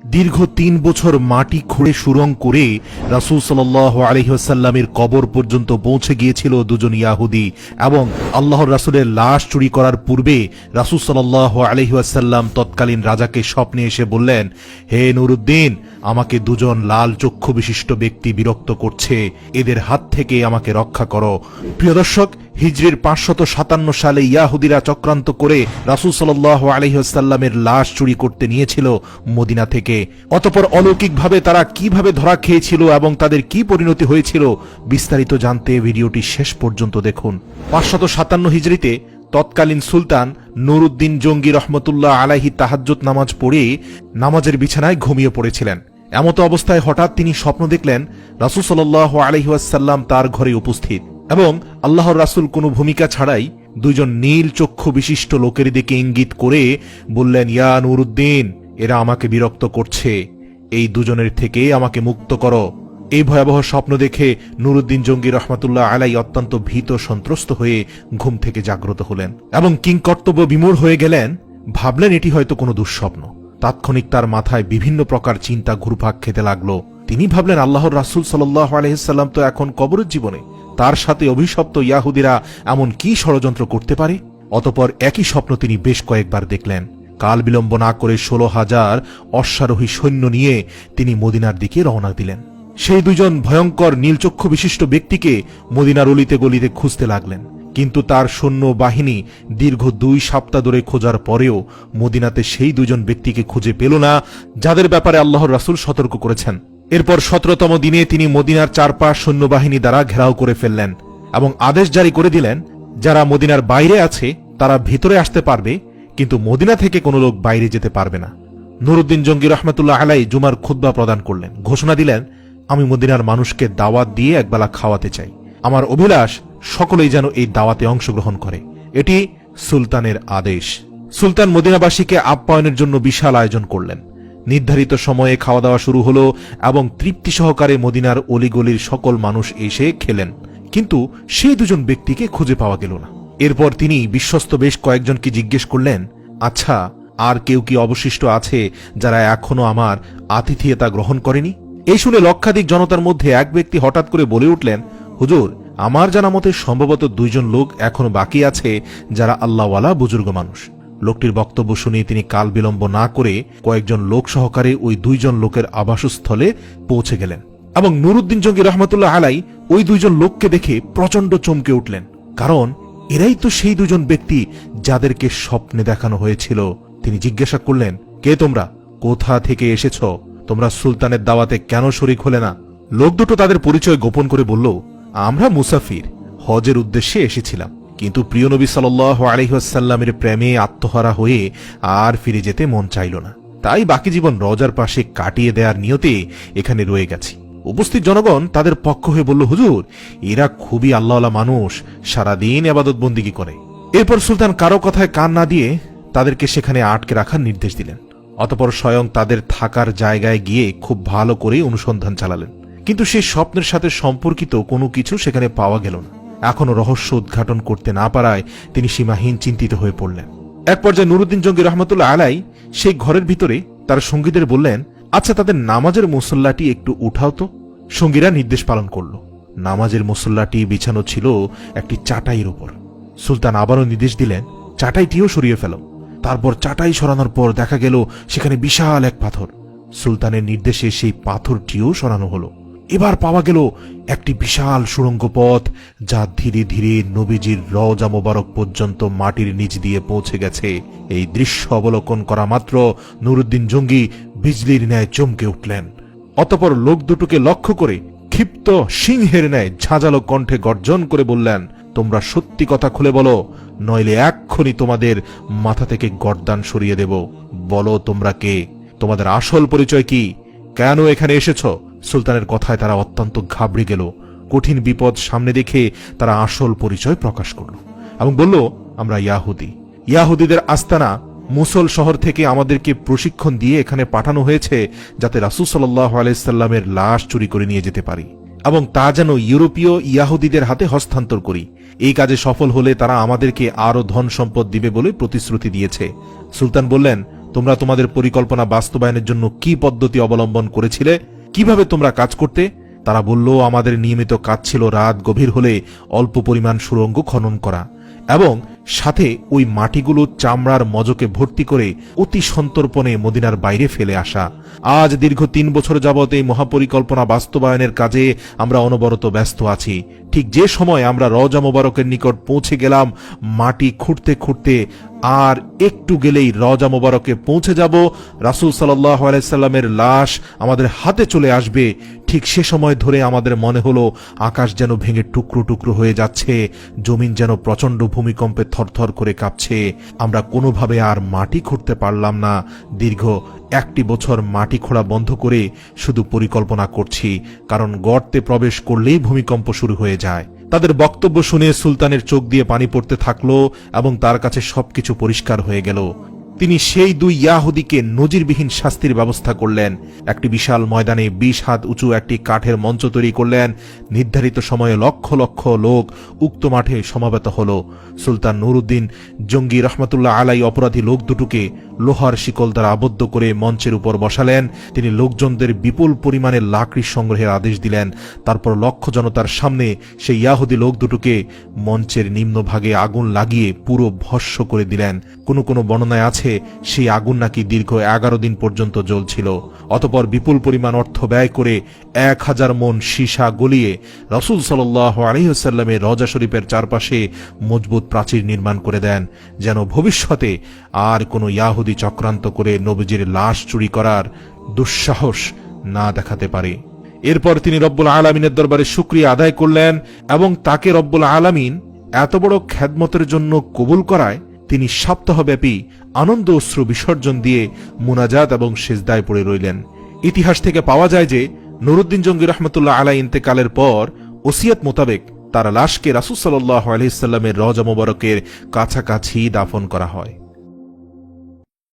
দীর্ঘ ৩ বছর মাটি খুঁড়ে সুরং করে রাসূল সাল্লাল্লাহু আলাইহি ওয়াসাল্লামের কবর পর্যন্ত পৌঁছে গিয়েছিল দুজন ইয়াহুদি এবং আল্লাহর রাসূলের লাশ চুরি করার পূর্বে রাসূল সাল্লাল্লাহু আলাইহি ওয়াসাল্লাম তৎকালীন রাজাকে স্বপ্নে এসে বললেন, হে নুরুদ্দিন, আমাকে দুজন লাল চক্ষু বিশিষ্ট ব্যক্তি বিরক্ত করছে, এদের হাত থেকে আমাকে রক্ষা করো। প্রিয় দর্শক, হিজরির ৫৫৭ সালে ইয়াহুদিরা চক্রান্ত করে রাসূল সাল্লাল্লাহু আলাইহি ওয়াসাল্লামের লাশ চুরি করতে নিয়েছিল মদিনা থেকে। অতঃপর অলৌকিকভাবে তারা কিভাবে ধরা খেয়েছিল এবং তাদের কি পরিণতি হয়েছিল বিস্তারিত জানতে ভিডিওটি শেষ পর্যন্ত দেখুন। ৫৫৭ হিজরিতে তৎকালীন সুলতান নুরুদ্দিন জঙ্গি রহমতুল্লাহ আলাইহি তাহাজ্জুদ নামাজ পড়ে নামাজের বিছানায় ঘুমিয়ে পড়েছিলেন। এমত অবস্থায় হঠাৎ তিনি স্বপ্ন দেখলেন রাসূল সাল্লাল্লাহু আলাইহি ওয়াসাল্লাম তার ঘরে উপস্থিত এবং আল্লাহর রাসূল কোনো ভূমিকা ছাড়াই দুইজন নীল চক্ষু বিশিষ্ট লোকের দিকে ইঙ্গিত করে বললেন, ইয়া নুরুদ্দিন, এরা আমাকে বিরক্ত করছে, এই দুজনের থেকে আমাকে মুক্ত করো। এই ভয়াবহ স্বপ্ন দেখে নুরুদ্দিন জঙ্গি রহমতুল্লাহ আলাই অত্যন্ত ভীত সন্ত্রস্ত হয়ে ঘুম থেকে জাগ্রত হলেন এবং কিংকর্তব্য বিমূঢ় হয়ে গেলেন। ভাবলেন এটি হয়তো কোনো দুঃস্বপ্ন। তাৎক্ষণিক তার মাথায় বিভিন্ন প্রকার চিন্তা ঘুরপাক খেতে লাগলো। তিনি ভাবলেন, আল্লাহর রাসূল সাল্লাল্লাহু আলাইহি ওয়াসাল্লাম তো এখন কবরের জীবনে, তার সাথে অভিশপ্ত ইয়াহুদিরা এমন কি ষড়যন্ত্র করতে পারে? অতঃপর একই স্বপ্ন তিনি বেশ কয়েকবার দেখলেন। কাল বিলম্ব না করে ১৬,০০০ অশ্বারোহী সৈন্য নিয়ে তিনি মদিনার দিকে রওনা দিলেন। সেই দুজন ভয়ঙ্কর নীলচক্ষু বিশিষ্ট ব্যক্তিকে মদিনার অলিতে গলিতে খুঁজতে লাগলেন, কিন্তু তার সৈন্য বাহিনী দীর্ঘ ২ সপ্তাহ ধরে খোঁজার পরেও মদিনাতে সেই দুজন ব্যক্তিকে খুঁজে পেল না, যাদের ব্যাপারে আল্লাহর রাসূল সতর্ক করেছেন। এরপর ১৭তম দিনে তিনি মদিনার চারপাশ সৈন্যবাহিনী দ্বারা ঘেরাও করে ফেললেন এবং আদেশ জারি করে দিলেন, যারা মদিনার বাইরে আছে তারা ভিতরে আসতে পারবে, কিন্তু মদিনা থেকে কোনো লোক বাইরে যেতে পারবে না। নুরুদ্দিন জঙ্গি রহমতুল্লাহ আলাই জুমার খুতবা প্রদান করলেন। ঘোষণা দিলেন, আমি মদিনার মানুষকে দাওয়াত দিয়ে একবেলা খাওয়াতে চাই। আমার অভিলাষ সকলেই যেন এই দাওয়াতে অংশগ্রহণ করে। এটি সুলতানের আদেশ। সুলতান মদিনাবাসীকে আপ্যায়নের জন্য বিশাল আয়োজন করলেন। নির্ধারিত সময়ে খাওয়া দাওয়া শুরু হলো এবং তৃপ্তি সহকারে মদিনার অলিগলির সকল মানুষ এসে খেলেন, কিন্তু সেই দুজন ব্যক্তিকে খুঁজে পাওয়া গেল না। এরপর তিনি বিশ্বস্ত বেশ কয়েকজনকে জিজ্ঞেস করলেন, আচ্ছা, আর কেউ কি অবশিষ্ট আছে যারা এখনো আমার আতিথেয়তা গ্রহণ করেনি? এই শুনে লক্ষাধিক জনতার মধ্যে এক ব্যক্তি হঠাৎ করে বলে উঠলেন, হুজুর, আমার জানা মতে সম্ভবত ২ জন লোক এখনো বাকি আছে যারা আল্লাহওয়ালা বুজুর্গ মানুষ। লোকটির বক্তব্য শুনে তিনি কাল বিলম্ব না করে কয়েকজন লোক সহকারে ওই ২ জন লোকের আবাসস্থলে পৌঁছে গেলেন এবং নুরুদ্দিন জঙ্গি রহমতুল্লাহ আলাই ওই ২ জন লোককে দেখে প্রচন্ড চমকে উঠলেন, কারণ এরাই তো সেই ২ জন ব্যক্তি যাদেরকে স্বপ্নে দেখানো হয়েছিল। তিনি জিজ্ঞাসা করলেন, কে তোমরা? কোথা থেকে এসেছ? তোমরা সুলতানের দাওয়াতে কেন শরীক হলে না? লোক দুটো তাদের পরিচয় গোপন করে বলল, আমরা মুসাফির, হজের উদ্দেশ্যে এসেছিলাম, কিন্তু প্রিয় নবী সাল্লাল্লাহু আলাইহি ওয়াসাল্লামের প্রেমে আত্মহারা হয়ে আর ফিরে যেতে মন চাইল না, তাই বাকি জীবন রওজার পাশে কাটিয়ে দেওয়ার নিয়তে এখানে রয়ে গেছি। উপস্থিত জনগণ তাদের পক্ষ হয়ে বলল, হুজুর, এরা খুবই আল্লাহওয়ালা মানুষ, সারাদিন ইবাদত বন্দেগী করে। এরপর সুলতান কারো কথায় কান না দিয়ে তাদেরকে সেখানে আটকে রাখার নির্দেশ দিলেন। অতঃপর স্বয়ং তাদের থাকার জায়গায় গিয়ে খুব ভালো করে অনুসন্ধান চালালেন, কিন্তু সেই স্বপ্নের সাথে সম্পর্কিত কোনো কিছু সেখানে পাওয়া গেল না। এখনো রহস্য উদ্ঘাটন করতে না পারায় তিনি সীমাহীন চিন্তিত হয়ে পড়লেন। এক পর্যায়ে নুরুদ্দিন জঙ্গি রহমতুল্লাহ আলাই সেই ঘরের ভিতরে তার সঙ্গীদের বললেন, আচ্ছা, তাদের নামাজের মুসল্লাটি একটু উঠাও তো। সঙ্গীরা নির্দেশ পালন করল। নামাজের মুসল্লাটি বিছানো ছিল একটি চাটাইয়ের উপর। সুলতান আবারও নির্দেশ দিলেন, চাটাইটিও সরিয়ে ফেল। তারপর চাটাই সরানোর পর দেখা গেল সেখানে বিশাল এক পাথর। সুলতানের নির্দেশে সেই পাথরটিও সরানো হলো। এবার পাওয়া গেল একটি বিশাল সুড়ঙ্গ পথ, যা ধীরে ধীরে নবীজির রওজা মোবারক পর্যন্ত মাটির নিচ দিয়ে পৌঁছে গেছে। এই দৃশ্য অবলোকন করা মাত্র নুরুদ্দিন জঙ্গি বিজলির ন্যায় চমকে উঠলেন। অতঃপর লোক দুটোকে লক্ষ্য করে ক্ষিপ্ত সিংহের ন্যায় ঝাঁঝালো কণ্ঠে গর্জন করে বললেন, তোমরা সত্যি কথা খুলে বলো, নইলে এক্ষুনি তোমাদের মাথা থেকে গর্দান সরিয়ে দেব। বলো তোমরা কে? তোমাদের আসল পরিচয় কি? কেন এখানে এসেছ? সুলতানের কথায় তারা অত্যন্ত ঘাবড়ে গেল। কঠিন বিপদ সামনে দেখে তারা আসল পরিচয় প্রকাশ করল এবং বলল, আমরা ইয়াহুদি। ইয়াহুদিদের আস্তানা মুসল শহর থেকে আমাদেরকে প্রশিক্ষণ দিয়ে এখানে পাঠানো হয়েছে, যাতে রাসূল সাল্লাল্লাহু আলাইহি ওয়াসাল্লামের লাশ চুরি করে নিয়ে যেতে পারি এবং তা যেন ইউরোপীয় ইয়াহুদিদের হাতে হস্তান্তর করি। এই কাজে সফল হলে তারা আমাদেরকে আরো ধন সম্পদ দিবে বলে প্রতিশ্রুতি দিয়েছে। সুলতান বললেন, তোমরা তোমাদের পরিকল্পনা বাস্তবায়নের জন্য কি পদ্ধতি অবলম্বন করেছিলে, কিভাবে তোমরা কাজ করতে? তারা বলল, আমাদের নিয়মিত কাজ ছিল রাত গভীর হলে অল্প পরিমাণ সুড়ঙ্গ খনন করা এবং সাথে ওই মাটিগুলো চামড়ার মজকে ভর্তি করে অতি সন্তর্পণে মদিনার বাইরে ফেলে আসা। আজ দীর্ঘ 3 বছর যাবৎ এই মহাপরিকল্পনা বাস্তবায়নের কাজে আমরা অনবরত ব্যস্ত আছি। ঠিক যে সময় আমরা রওজা মোবারকের নিকট পৌঁছে গেলাম, মাটি খুঁড়তে খুঁড়তে আর একটু গেলেই রওজা মোবারকে পৌঁছে যাব, রাসূল সাল্লাল্লাহু আলাইহি সাল্লামের লাশ আমাদের হাতে চলে আসবে, ঠিক সে সময় ধরে আমাদের মনে হলো আকাশ যেন ভেঙে টুকরো টুকরো হয়ে যাচ্ছে, জমিন যেন প্রচণ্ড ভূমিকম্পে থরথর করে কাঁপছে। আমরা কোনোভাবে আর মাটি খুঁড়তে পারলাম না। দীর্ঘ 1 বছর মাটি খোঁড়া বন্ধ করে শুধু পরিকল্পনা করছি, কারণ গর্তে প্রবেশ করলেই ভূমিকম্প শুরু হয়ে যায়। তাদের বক্তব্য শুনে সুলতানের চোখ দিয়ে পানি পড়তে থাকলো এবং তার কাছে সবকিছু পরিষ্কার হয়ে গেল। তিনি সেই 2 ইয়াহুদীকে নজিরবিহীন শাস্তির ব্যবস্থা করলেন। একটি বিশাল ময়দানে 20 হাত উঁচু একটি কাঠের মঞ্চ তৈরি করলেন। নির্ধারিত সময়ে লক্ষ লক্ষ লোক উক্ত মাঠে সমাবেত হল। সুলতান নুরউদ্দিন জঙ্গি রহমতুল্লাহ আলাই অপরাধী লোক দুটোকে লোহার শিকল দ্বারা আবদ্ধ করে মঞ্চের উপর বসালেন। তিনি লোকজনদের বিপুল পরিমাণে লাকড়ি সংগ্রহের আদেশ দিলেন। তারপর লক্ষ জনতার সামনে সেই ইয়াহুদী লোক দুটোকে মঞ্চের নিম্নভাগে আগুন লাগিয়ে পুরো ভস্ম করে দিলেন। কোনো কোনো বর্ণনায় আছে সেই আগুন নাকি দীর্ঘ 11 দিন পর্যন্ত জ্বলছিল। অতঃপর বিপুল পরিমাণ অর্থ ব্যয় করে 1000 মণ সীসা গলিয়ে রাসূল সাল্লাল্লাহু আলাইহি ওয়াসাল্লামের রওজা শরীফের চারপাশে মজবুত প্রাচীর নির্মাণ করে দেন, যেন ভবিষ্যতে আর কোনো ইয়াহুদী চক্রান্ত করে নবীজির লাশ চুরি করার দুঃসাহস না দেখাতে পারে। এরপর তিনি রব্বুল আলামিনের দরবারে শুকরিয়া আদায় করলেন এবং তাকে রব্বুল আলামিন এত বড় খেদমতের জন্য কবুল করায় তিনি সপ্তাহব্যাপী আনন্দ অশ্রু বিসর্জন দিয়ে মুনাজাত এবং সিজদায় পড়ে রইলেন। ইতিহাস থেকে পাওয়া যায় যে নুরউদ্দিন জঙ্গি রহমতুল্লাহ আলাই ইন্তেকালের পর ওসিয়ত মোতাবেক তার লাশকে রাসূল সাল্লাল্লাহু আলাইহি সাল্লামের রওজা মোবারকের কাছাকাছি দাফন করা হয়।